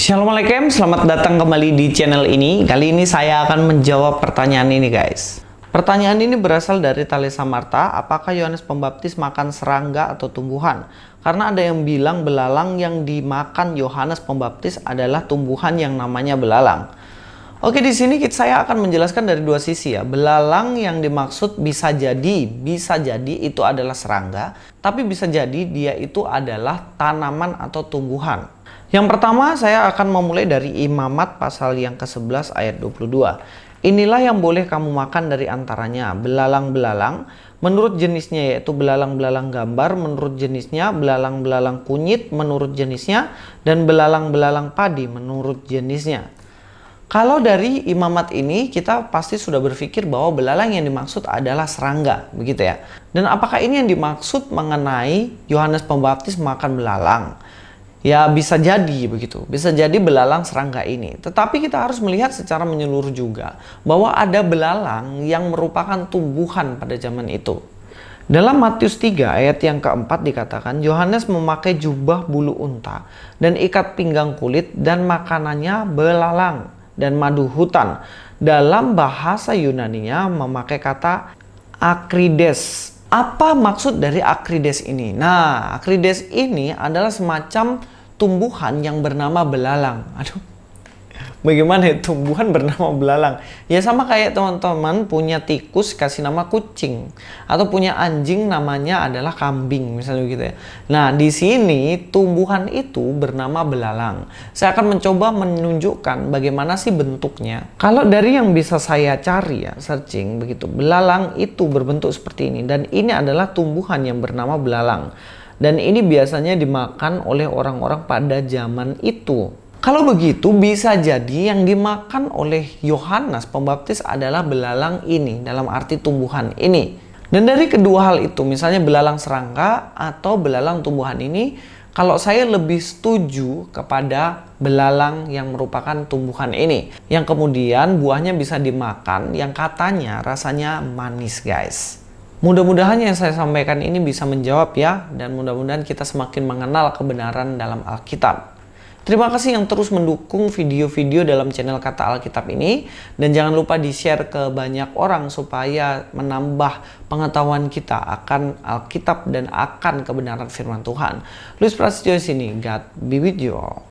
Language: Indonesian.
Assalamualaikum, selamat datang kembali di channel ini. Kali ini saya akan menjawab pertanyaan ini guys. Pertanyaan ini berasal dari Talesa Marta. Apakah Yohanes Pembaptis makan serangga atau tumbuhan? Karena ada yang bilang belalang yang dimakan Yohanes Pembaptis adalah tumbuhan yang namanya belalang. Oke, di sini saya akan menjelaskan dari dua sisi ya. Belalang yang dimaksud bisa jadi itu adalah serangga, tapi bisa jadi dia itu adalah tanaman atau tumbuhan. Yang pertama, saya akan memulai dari Imamat pasal yang ke-11 ayat 22. Inilah yang boleh kamu makan dari antaranya, belalang-belalang menurut jenisnya, yaitu belalang-belalang gambar menurut jenisnya, belalang-belalang kunyit menurut jenisnya, dan belalang-belalang padi menurut jenisnya. Kalau dari Imamat ini, kita pasti sudah berpikir bahwa belalang yang dimaksud adalah serangga, begitu ya. Dan apakah ini yang dimaksud mengenai Yohanes Pembaptis makan belalang? Ya bisa jadi begitu, bisa jadi belalang serangga ini. Tetapi kita harus melihat secara menyeluruh juga bahwa ada belalang yang merupakan tumbuhan pada zaman itu. Dalam Matius 3 ayat yang keempat dikatakan, Yohanes memakai jubah bulu unta dan ikat pinggang kulit dan makanannya belalang dan madu hutan. Dalam bahasa Yunaninya memakai kata akrides. Apa maksud dari akrides ini? Nah, akrides ini adalah semacam tumbuhan yang bernama belalang. Aduh, bagaimana ya tumbuhan bernama belalang? Ya sama kayak teman-teman punya tikus kasih nama kucing, atau punya anjing namanya adalah kambing, misalnya gitu ya. Nah, di sini tumbuhan itu bernama belalang. Saya akan mencoba menunjukkan bagaimana sih bentuknya. Kalau dari yang bisa saya cari ya, searching begitu, belalang itu berbentuk seperti ini, dan ini adalah tumbuhan yang bernama belalang. Dan ini biasanya dimakan oleh orang-orang pada zaman itu. Kalau begitu, bisa jadi yang dimakan oleh Yohanes Pembaptis adalah belalang ini, dalam arti tumbuhan ini. Dan dari kedua hal itu, misalnya belalang serangga atau belalang tumbuhan ini, kalau saya lebih setuju kepada belalang yang merupakan tumbuhan ini, yang kemudian buahnya bisa dimakan, yang katanya rasanya manis guys. Mudah-mudahan yang saya sampaikan ini bisa menjawab ya, dan mudah-mudahan kita semakin mengenal kebenaran dalam Alkitab. Terima kasih yang terus mendukung video-video dalam channel Kata Alkitab ini, dan jangan lupa di-share ke banyak orang supaya menambah pengetahuan kita akan Alkitab dan akan kebenaran firman Tuhan. Luis Prasetyo sini, God be with you all.